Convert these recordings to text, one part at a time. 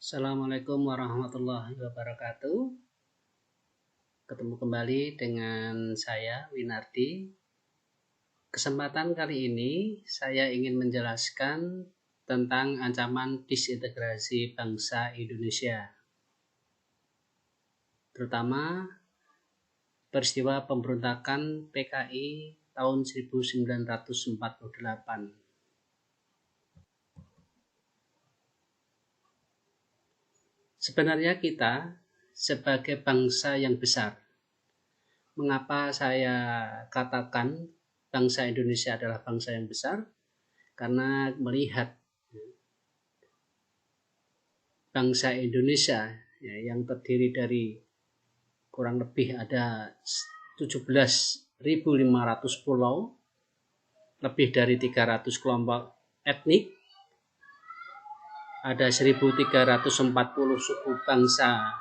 Assalamualaikum warahmatullahi wabarakatuh. Ketemu kembali dengan saya Winardi. Kesempatan kali ini saya ingin menjelaskan tentang ancaman disintegrasi bangsa Indonesia, terutama peristiwa pemberontakan PKI tahun 1948. Sebenarnya kita sebagai bangsa yang besar, mengapa saya katakan bangsa Indonesia adalah bangsa yang besar? Karena melihat bangsa Indonesia yang terdiri dari kurang lebih ada 17.500 pulau, lebih dari 300 kelompok etnik, ada 1.340 suku bangsa,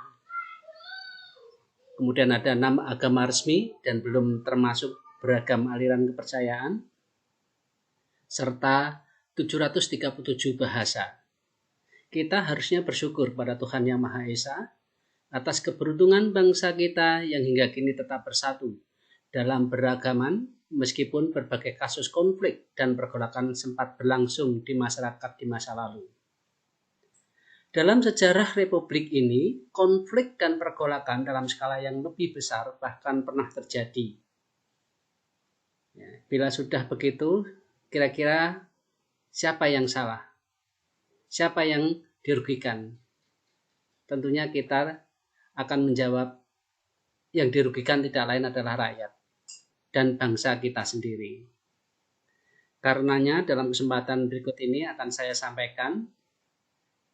kemudian ada 6 agama resmi dan belum termasuk beragam aliran kepercayaan, serta 737 bahasa. Kita harusnya bersyukur pada Tuhan Yang Maha Esa atas keberuntungan bangsa kita yang hingga kini tetap bersatu dalam beragaman meskipun berbagai kasus konflik dan pergolakan sempat berlangsung di masyarakat di masa lalu. Dalam sejarah Republik ini, konflik dan pergolakan dalam skala yang lebih besar bahkan pernah terjadi. Bila sudah begitu, kira-kira siapa yang salah? Siapa yang dirugikan? Tentunya kita akan menjawab yang dirugikan tidak lain adalah rakyat dan bangsa kita sendiri. Karenanya dalam kesempatan berikut ini akan saya sampaikan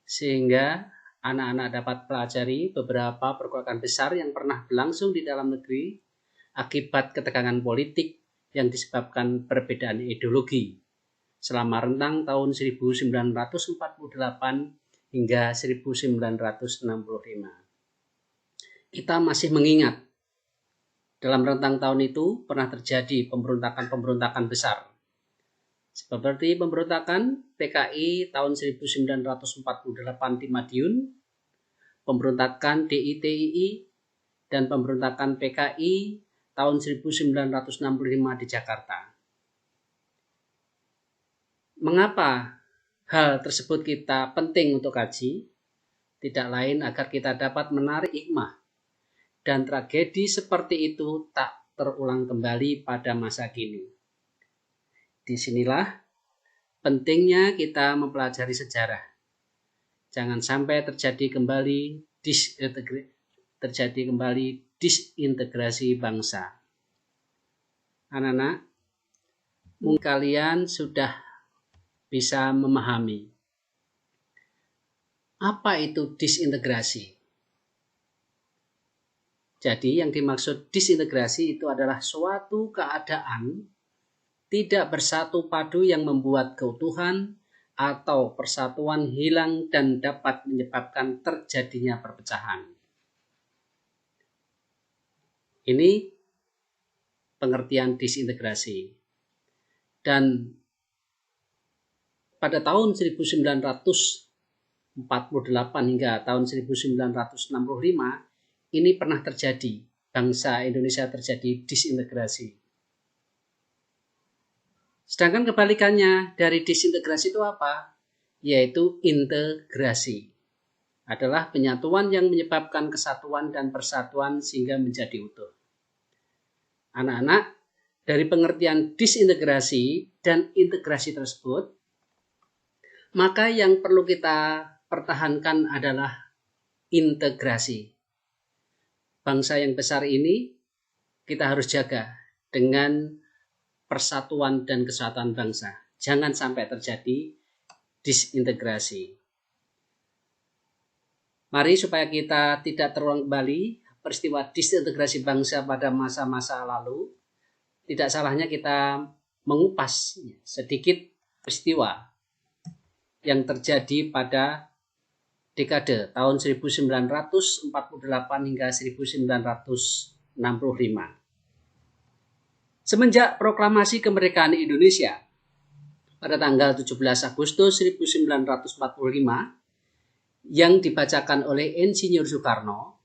sehingga anak-anak dapat pelajari beberapa pergolakan besar yang pernah berlangsung di dalam negeri akibat ketegangan politik yang disebabkan perbedaan ideologi selama rentang tahun 1948 hingga 1965. Kita masih mengingat dalam rentang tahun itu pernah terjadi pemberontakan besar seperti pemberontakan PKI tahun 1948 di Madiun, pemberontakan DITII, dan pemberontakan PKI tahun 1965 di Jakarta. Mengapa hal tersebut kita penting untuk kaji? Tidak lain agar kita dapat menarik hikmah dan tragedi seperti itu tak terulang kembali pada masa kini. Disinilah pentingnya kita mempelajari sejarah. Jangan sampai terjadi kembali disintegrasi bangsa. Anak-anak, mungkin kalian sudah bisa memahami apa itu disintegrasi. Jadi yang dimaksud disintegrasi itu adalah suatu keadaan tidak bersatu padu yang membuat keutuhan atau persatuan hilang dan dapat menyebabkan terjadinya perpecahan. Ini pengertian disintegrasi. Dan pada tahun 1948 hingga tahun 1965 ini pernah terjadi, bangsa Indonesia terjadi disintegrasi. Sedangkan kebalikannya dari disintegrasi itu apa? Yaitu integrasi. Adalah penyatuan yang menyebabkan kesatuan dan persatuan sehingga menjadi utuh. Anak-anak, dari pengertian disintegrasi dan integrasi tersebut, maka yang perlu kita pertahankan adalah integrasi. Bangsa yang besar ini kita harus jaga dengan persatuan dan kesatuan bangsa. Jangan sampai terjadi disintegrasi. Mari supaya kita tidak terulang kembali peristiwa disintegrasi bangsa pada masa-masa lalu, tidak salahnya kita mengupas sedikit peristiwa yang terjadi pada dekade tahun 1948 hingga 1965. Semenjak proklamasi kemerdekaan Indonesia pada tanggal 17 Agustus 1945 yang dibacakan oleh Insinyur Soekarno,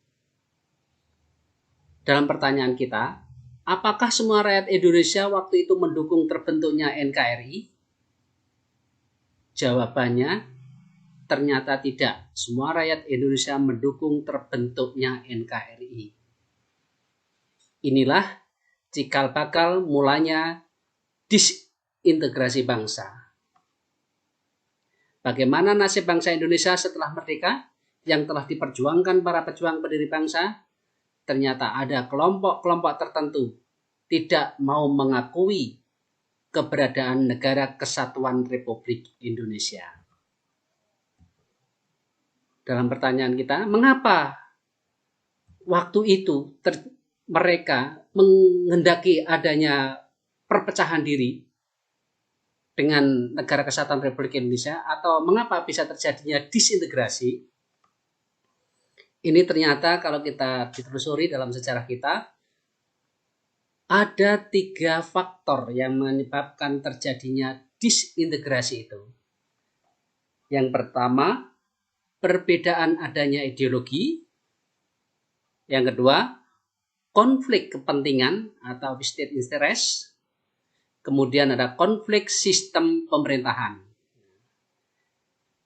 dalam pertanyaan kita, apakah semua rakyat Indonesia waktu itu mendukung terbentuknya NKRI? Jawabannya, ternyata tidak. Semua rakyat Indonesia mendukung terbentuknya NKRI. Inilah cikal bakal mulanya disintegrasi bangsa. Bagaimana nasib bangsa Indonesia setelah merdeka yang telah diperjuangkan para pejuang pendiri bangsa? Ternyata ada kelompok-kelompok tertentu tidak mau mengakui keberadaan Negara Kesatuan Republik Indonesia. Dalam pertanyaan kita, mengapa waktu itu mereka menghendaki adanya perpecahan diri dengan Negara Kesatuan Republik Indonesia, atau mengapa bisa terjadinya disintegrasi? Ini ternyata kalau kita ditelusuri dalam sejarah kita, ada 3 faktor yang menyebabkan terjadinya disintegrasi itu. Yang pertama, perbedaan adanya ideologi. Yang kedua, konflik kepentingan atau vested interest. Kemudian ada konflik sistem pemerintahan.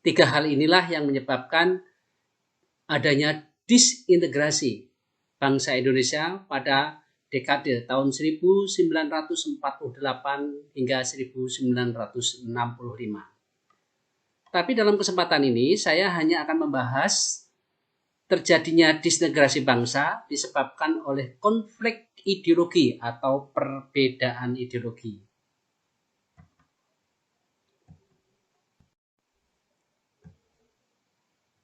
3 hal inilah yang menyebabkan adanya disintegrasi bangsa Indonesia pada dekade tahun 1948 hingga 1965. Tapi dalam kesempatan ini saya hanya akan membahas terjadinya disintegrasi bangsa disebabkan oleh konflik ideologi atau perbedaan ideologi.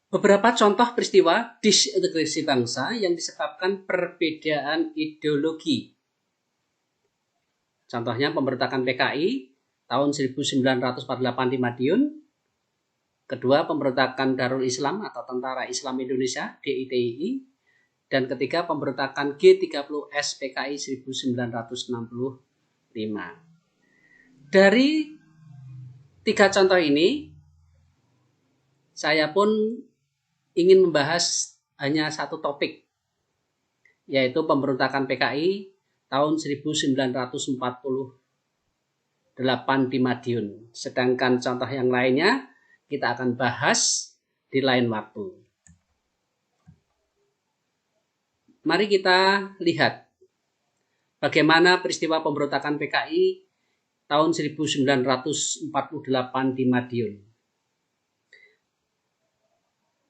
Beberapa contoh peristiwa disintegrasi bangsa yang disebabkan perbedaan ideologi. Contohnya pemberontakan PKI tahun 1948 di Madiun. Kedua, pemberontakan Darul Islam atau Tentara Islam Indonesia (DITII). Dan ketiga, pemberontakan G30S PKI 1965. Dari 3 contoh ini, saya pun ingin membahas hanya satu topik, yaitu pemberontakan PKI tahun 1948 di Madiun. Sedangkan contoh yang lainnya kita akan bahas di lain waktu. Mari kita lihat bagaimana peristiwa pemberontakan PKI tahun 1948 di Madiun.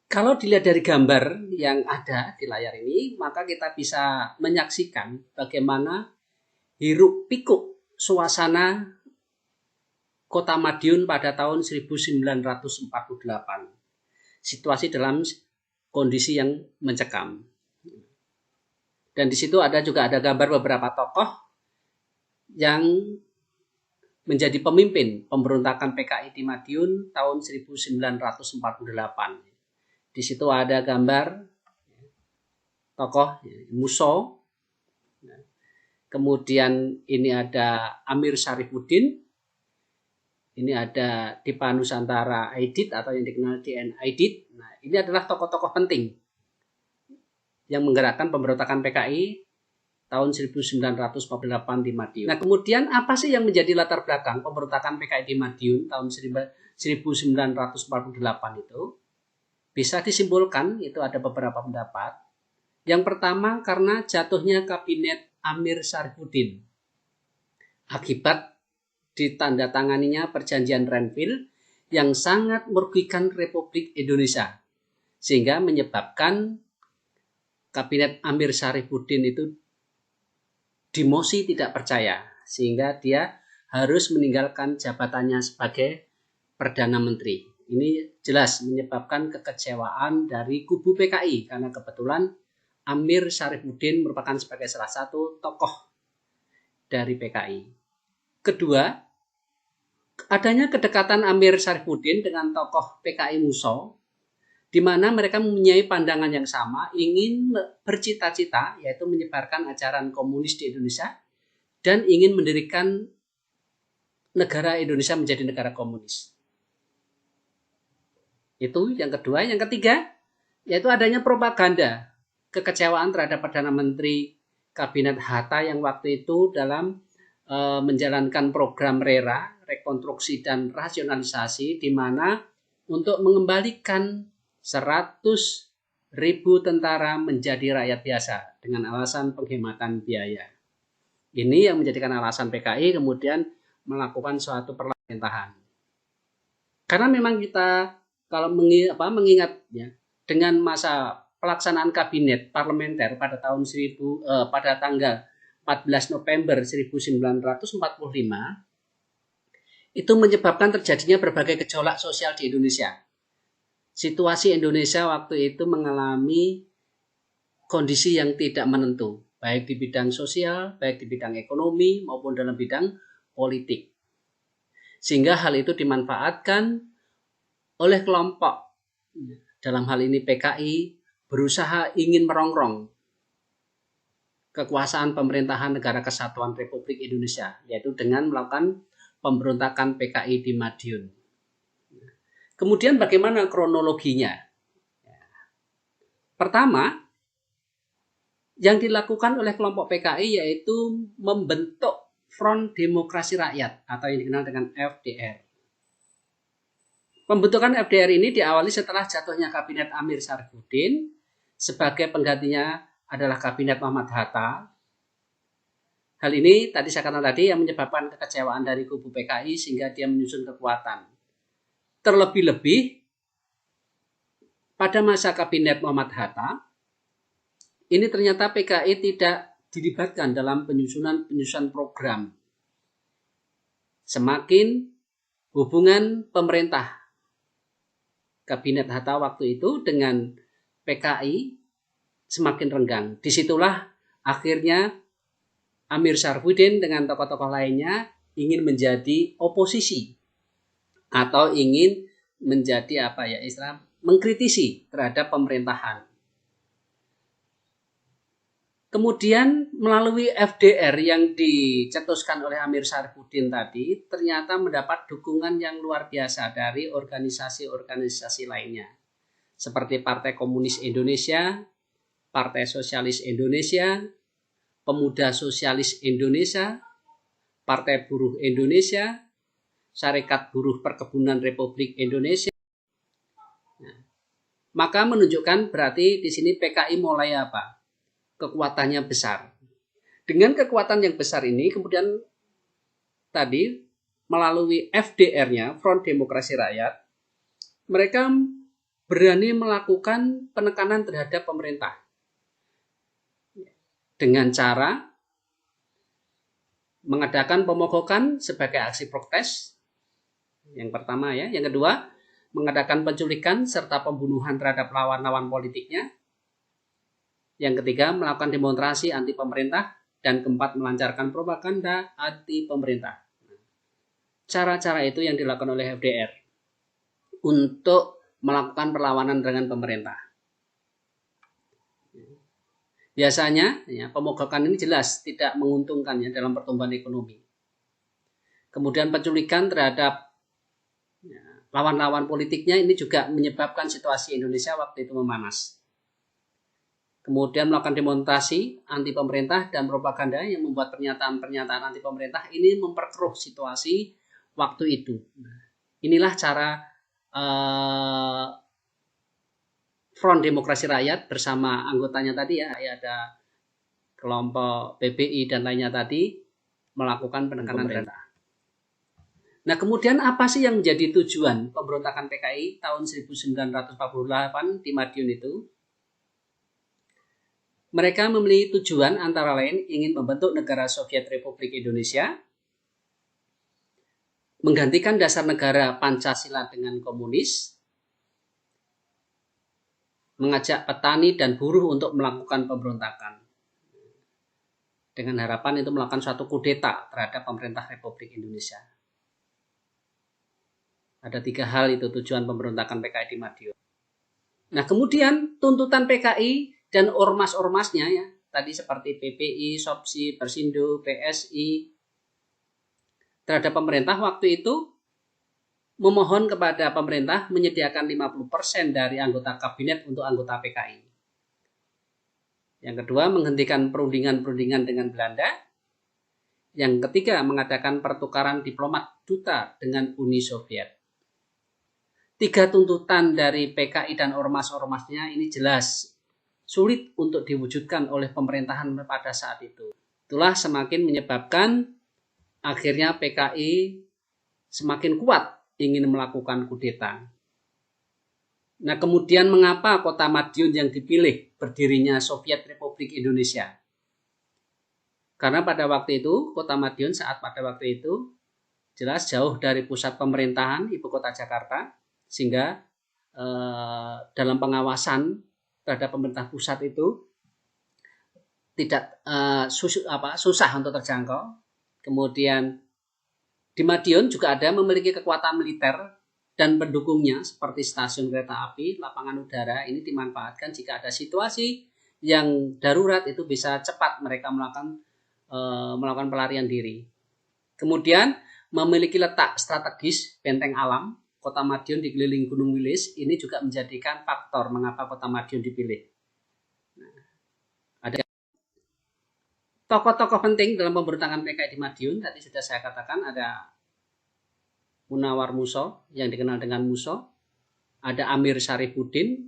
Kalau dilihat dari gambar yang ada di layar ini, maka kita bisa menyaksikan bagaimana hiruk pikuk suasana Kota Madiun pada tahun 1948. Situasi dalam kondisi yang mencekam. Dan di situ juga ada gambar beberapa tokoh yang menjadi pemimpin pemberontakan PKI di Madiun tahun 1948. Di situ ada gambar tokoh Muso. Kemudian ini ada Amir Syarifuddin. Ini ada Dipa Nusantara Aidit atau yang dikenal DN Aidit. Nah, ini adalah tokoh-tokoh penting yang menggerakkan pemberontakan PKI tahun 1948 di Madiun. Nah, kemudian apa sih yang menjadi latar belakang pemberontakan PKI di Madiun tahun 1948 itu? Bisa disimpulkan, itu ada beberapa pendapat. Yang pertama, karena jatuhnya kabinet Amir Syarifuddin akibat ditandatanganinya perjanjian Renville yang sangat merugikan Republik Indonesia, sehingga menyebabkan kabinet Amir Syarifuddin itu dimosi tidak percaya, sehingga dia harus meninggalkan jabatannya sebagai Perdana Menteri. Ini jelas menyebabkan kekecewaan dari kubu PKI karena kebetulan Amir Syarifuddin merupakan sebagai salah satu tokoh dari PKI. Kedua, adanya kedekatan Amir Syarifuddin dengan tokoh PKI Muso di mana mereka mempunyai pandangan yang sama, ingin bercita-cita, yaitu menyebarkan ajaran komunis di Indonesia, dan ingin mendirikan negara Indonesia menjadi negara komunis. Itu yang kedua. Yang ketiga, yaitu adanya propaganda, kekecewaan terhadap Perdana Menteri Kabinet Hatta yang waktu itu dalam menjalankan program RERA, rekonstruksi dan rasionalisasi, di mana untuk mengembalikan 100.000 tentara menjadi rakyat biasa dengan alasan penghematan biaya. Ini yang menjadikan alasan PKI kemudian melakukan suatu pemerintahan. Karena memang kita kalau mengingat ya, dengan masa pelaksanaan kabinet parlementer pada tanggal 14 November 1945 itu menyebabkan terjadinya berbagai gejolak sosial di Indonesia. Situasi Indonesia waktu itu mengalami kondisi yang tidak menentu, baik di bidang sosial, baik di bidang ekonomi, maupun dalam bidang politik. Sehingga hal itu dimanfaatkan oleh kelompok, dalam hal ini PKI, berusaha ingin merongrong kekuasaan pemerintahan Negara Kesatuan Republik Indonesia, yaitu dengan melakukan pemberontakan PKI di Madiun. Kemudian bagaimana kronologinya? Pertama, yang dilakukan oleh kelompok PKI yaitu membentuk Front Demokrasi Rakyat atau yang dikenal dengan FDR. Pembentukan FDR ini diawali setelah jatuhnya Kabinet Amir Syarifuddin, sebagai penggantinya adalah Kabinet Muhammad Hatta. Hal ini tadi saya katakan tadi yang menyebabkan kekecewaan dari kubu PKI sehingga dia menyusun kekuatan. Terlebih-lebih pada masa Kabinet Muhammad Hatta, ini ternyata PKI tidak dilibatkan dalam penyusunan program. Semakin hubungan pemerintah Kabinet Hatta waktu itu dengan PKI semakin renggang. Disitulah akhirnya Amir Syarifuddin dengan tokoh-tokoh lainnya ingin menjadi oposisi atau ingin menjadi mengkritisi terhadap pemerintahan. Kemudian melalui FDR yang dicetuskan oleh Amir Syarifuddin tadi ternyata mendapat dukungan yang luar biasa dari organisasi-organisasi lainnya. Seperti Partai Komunis Indonesia, Partai Sosialis Indonesia, Pemuda Sosialis Indonesia, Partai Buruh Indonesia, Serikat Buruh Perkebunan Republik Indonesia. Nah, maka menunjukkan berarti di sini PKI mulai kekuatannya besar. Dengan kekuatan yang besar ini kemudian tadi melalui FDR-nya, Front Demokrasi Rakyat, mereka berani melakukan penekanan terhadap pemerintah dengan cara mengadakan pemogokan sebagai aksi protes. Yang pertama ya, yang kedua mengadakan penculikan serta pembunuhan terhadap lawan-lawan politiknya. Yang ketiga melakukan demonstrasi anti pemerintah dan keempat melancarkan propaganda anti pemerintah. Cara-cara itu yang dilakukan oleh FDR untuk melakukan perlawanan dengan pemerintah. Biasanya pemogokan ini jelas tidak menguntungkan dalam pertumbuhan ekonomi. Kemudian penculikan terhadap lawan-lawan politiknya ini juga menyebabkan situasi Indonesia waktu itu memanas. Kemudian melakukan demonstrasi anti pemerintah dan propaganda yang membuat pernyataan-pernyataan anti pemerintah ini memperkeruh situasi waktu itu. Inilah cara Front Demokrasi Rakyat bersama anggotanya tadi ada kelompok PBI dan lainnya tadi melakukan penekanan pemerintah. Nah, kemudian apa sih yang menjadi tujuan pemberontakan PKI tahun 1948 di Madiun itu? Mereka memiliki tujuan antara lain ingin membentuk negara Soviet Republik Indonesia, menggantikan dasar negara Pancasila dengan komunis, mengajak petani dan buruh untuk melakukan pemberontakan. Dengan harapan itu melakukan suatu kudeta terhadap pemerintah Republik Indonesia. Ada 3 hal itu tujuan pemberontakan PKI di Madiun. Nah, kemudian tuntutan PKI dan ormas-ormasnya ya, tadi seperti PPI, SOPSI, Persindo, PSI, terhadap pemerintah waktu itu memohon kepada pemerintah menyediakan 50% dari anggota kabinet untuk anggota PKI. Yang kedua, menghentikan perundingan-perundingan dengan Belanda. Yang ketiga, mengadakan pertukaran diplomat duta dengan Uni Soviet. Tiga tuntutan dari PKI dan ormas-ormasnya ini jelas sulit untuk diwujudkan oleh pemerintahan pada saat itu. Itulah semakin menyebabkan akhirnya PKI semakin kuat ingin melakukan kudeta. Nah, kemudian mengapa kota Madiun yang dipilih berdirinya Soviet Republik Indonesia? Karena pada waktu itu, kota Madiun pada waktu itu jelas jauh dari pusat pemerintahan ibu kota Jakarta, sehingga dalam pengawasan terhadap pemerintah pusat itu tidak susah untuk terjangkau. Kemudian di Madiun juga ada memiliki kekuatan militer dan pendukungnya seperti stasiun kereta api, lapangan udara. Ini dimanfaatkan jika ada situasi yang darurat, itu bisa cepat mereka melakukan pelarian diri. Kemudian memiliki letak strategis benteng alam. Kota Madiun dikelilingi Gunung Wilis, ini juga menjadikan faktor mengapa kota Madiun dipilih. Nah, ada tokoh-tokoh penting dalam pemberontakan PKI di Madiun, tadi sudah saya katakan ada Munawar Muso yang dikenal dengan Muso, ada Amir Syarifuddin,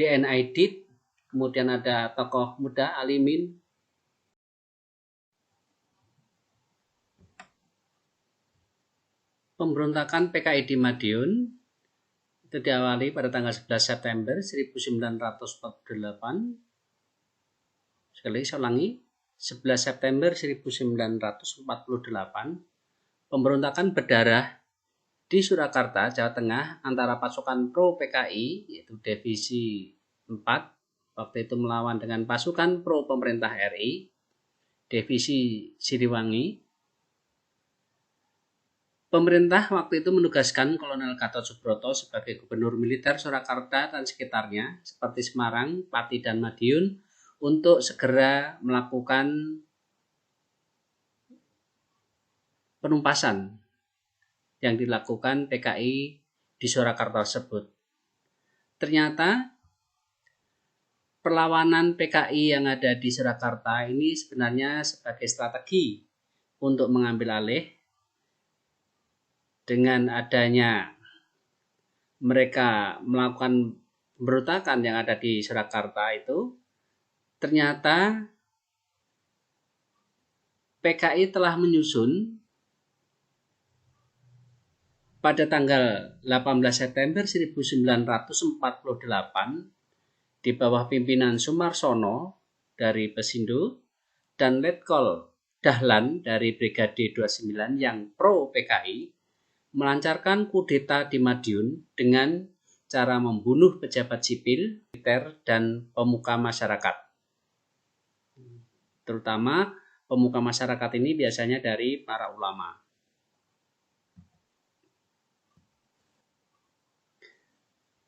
DN Aidit, kemudian ada tokoh muda Alimin. Pemberontakan PKI di Madiun itu diawali pada tanggal 11 September 1948. Sekali saya ulangi, 11 September 1948. Pemberontakan berdarah di Surakarta, Jawa Tengah, antara pasukan pro PKI yaitu Divisi 4 waktu itu melawan dengan pasukan pro pemerintah RI Divisi Siliwangi. Pemerintah waktu itu menugaskan Kolonel Gatot Subroto sebagai gubernur militer Surakarta dan sekitarnya seperti Semarang, Pati, dan Madiun untuk segera melakukan penumpasan yang dilakukan PKI di Surakarta tersebut. Ternyata perlawanan PKI yang ada di Surakarta ini sebenarnya sebagai strategi untuk mengambil alih. Dengan adanya mereka melakukan pemberontakan yang ada di Surakarta itu, ternyata PKI telah menyusun pada tanggal 18 September 1948 di bawah pimpinan Sumarsono dari Pesindo dan Letkol Dahlan dari Brigade 29 yang pro PKI melancarkan kudeta di Madiun dengan cara membunuh pejabat sipil, militer, dan pemuka masyarakat. Terutama pemuka masyarakat ini biasanya dari para ulama.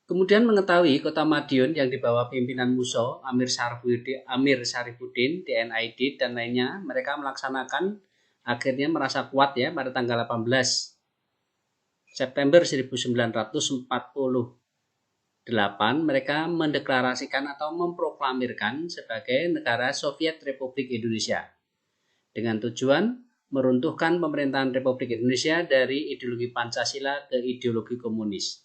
Kemudian mengetahui kota Madiun yang dibawa pimpinan Muso, Amir Syarifuddin, DN Aidit, dan lainnya, mereka melaksanakan akhirnya merasa kuat ya pada tanggal 18 September 1948 mereka mendeklarasikan atau memproklamirkan sebagai negara Soviet Republik Indonesia dengan tujuan meruntuhkan pemerintahan Republik Indonesia dari ideologi Pancasila ke ideologi komunis.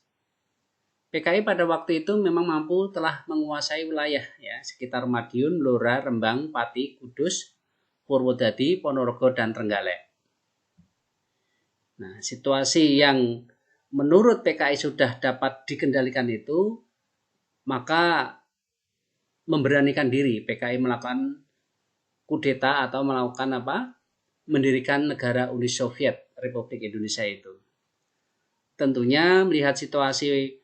PKI pada waktu itu memang telah menguasai wilayah ya sekitar Madiun, Blora, Rembang, Pati, Kudus, Purwodadi, Ponorogo, dan Trenggalek. Nah, situasi yang menurut PKI sudah dapat dikendalikan itu, maka memberanikan diri PKI melakukan kudeta atau melakukan mendirikan negara Uni Soviet Republik Indonesia itu. Tentunya melihat situasi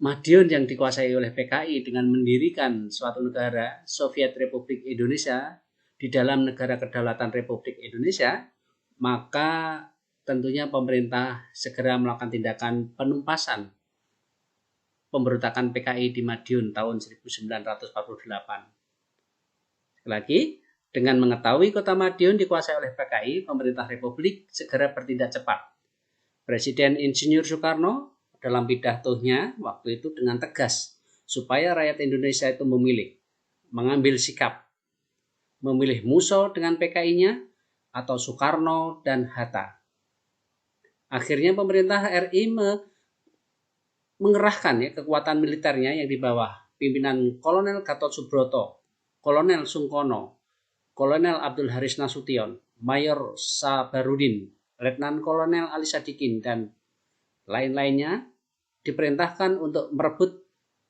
Madiun yang dikuasai oleh PKI dengan mendirikan suatu negara Soviet Republik Indonesia di dalam negara kedaulatan Republik Indonesia, maka tentunya pemerintah segera melakukan tindakan penumpasan pemberontakan PKI di Madiun tahun 1948. Sekali lagi, dengan mengetahui kota Madiun dikuasai oleh PKI, pemerintah Republik segera bertindak cepat. Presiden Insinyur Soekarno dalam pidatonya waktu itu dengan tegas supaya rakyat Indonesia itu mengambil sikap, memilih Musso dengan PKI-nya atau Soekarno dan Hatta. Akhirnya pemerintah RI mengerahkan kekuatan militernya yang di bawah pimpinan Kolonel Gatot Subroto, Kolonel Sungkono, Kolonel Abdul Haris Nasution, Mayor Sabarudin, Letnan Kolonel Ali Sadikin, dan lain-lainnya diperintahkan untuk merebut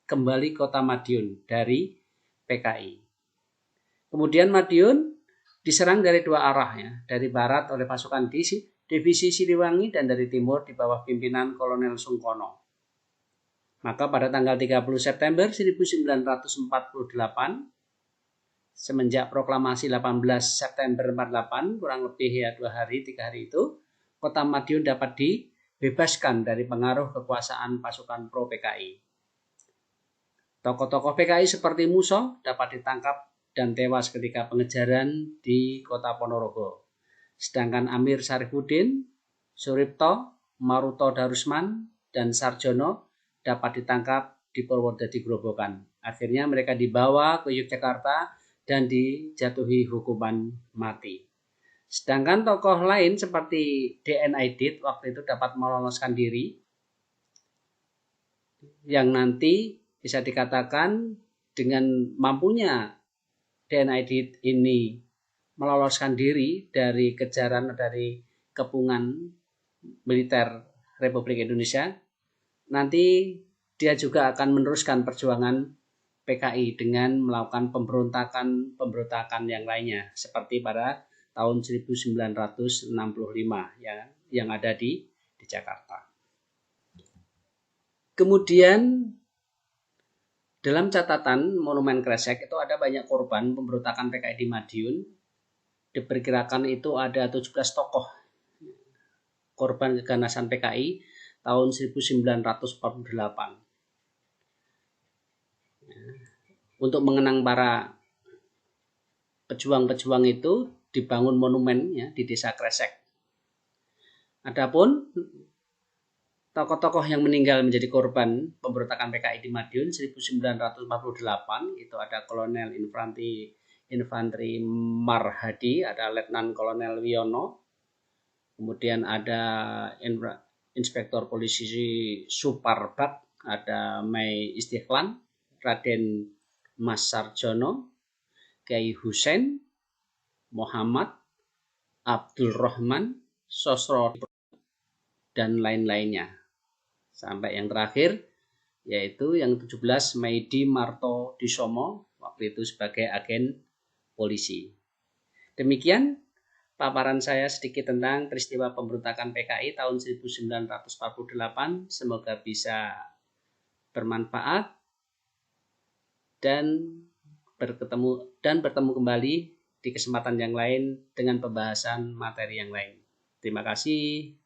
kembali kota Madiun dari PKI. Kemudian Madiun diserang dari dua arah, dari barat oleh pasukan divisi Siliwangi dan dari timur di bawah pimpinan Kolonel Sungkono. Maka pada tanggal 30 September 1948, semenjak proklamasi 18 September 48, kurang lebih 3 hari itu, kota Madiun dapat dibebaskan dari pengaruh kekuasaan pasukan pro PKI. Tokoh-tokoh PKI seperti Musso dapat ditangkap dan tewas ketika pengejaran di kota Ponorogo. Sedangkan Amir Syarifuddin, Suripto, Maruto Darusman, dan Sarjono dapat ditangkap di Purwodadi Grobogan. Akhirnya mereka dibawa ke Yogyakarta dan dijatuhi hukuman mati. Sedangkan tokoh lain seperti D.N. Aidit waktu itu dapat meloloskan diri, yang nanti bisa dikatakan dengan mampunya D.N. Aidit ini meloloskan diri dari kejaran dari kepungan militer Republik Indonesia, nanti dia juga akan meneruskan perjuangan PKI dengan melakukan pemberontakan yang lainnya seperti pada tahun 1965 yang ada di Jakarta. Kemudian dalam catatan Monumen Kresek itu ada banyak korban pemberontakan PKI di Madiun. Diperkirakan itu ada 17 tokoh korban keganasan PKI tahun 1948. Untuk mengenang para pejuang-pejuang itu dibangun monumen di Desa Kresek. Adapun tokoh-tokoh yang meninggal menjadi korban pemberontakan PKI di Madiun 1948 itu ada Kolonel Infanteri Marhadi, ada Letnan Kolonel Wiono, kemudian ada Inspektor Polisi Suparbak, ada Mei Istiqlan, Raden Mas Sarjono, Kiai Husein, Muhammad, Abdul Rahman, Sosro, dan lain-lainnya. Sampai yang terakhir, yaitu yang 17 Maidi Marto Disomo, waktu itu sebagai agen polisi. Demikian paparan saya sedikit tentang peristiwa pemberontakan PKI tahun 1948. Semoga bisa bermanfaat dan bertemu kembali di kesempatan yang lain dengan pembahasan materi yang lain. Terima kasih.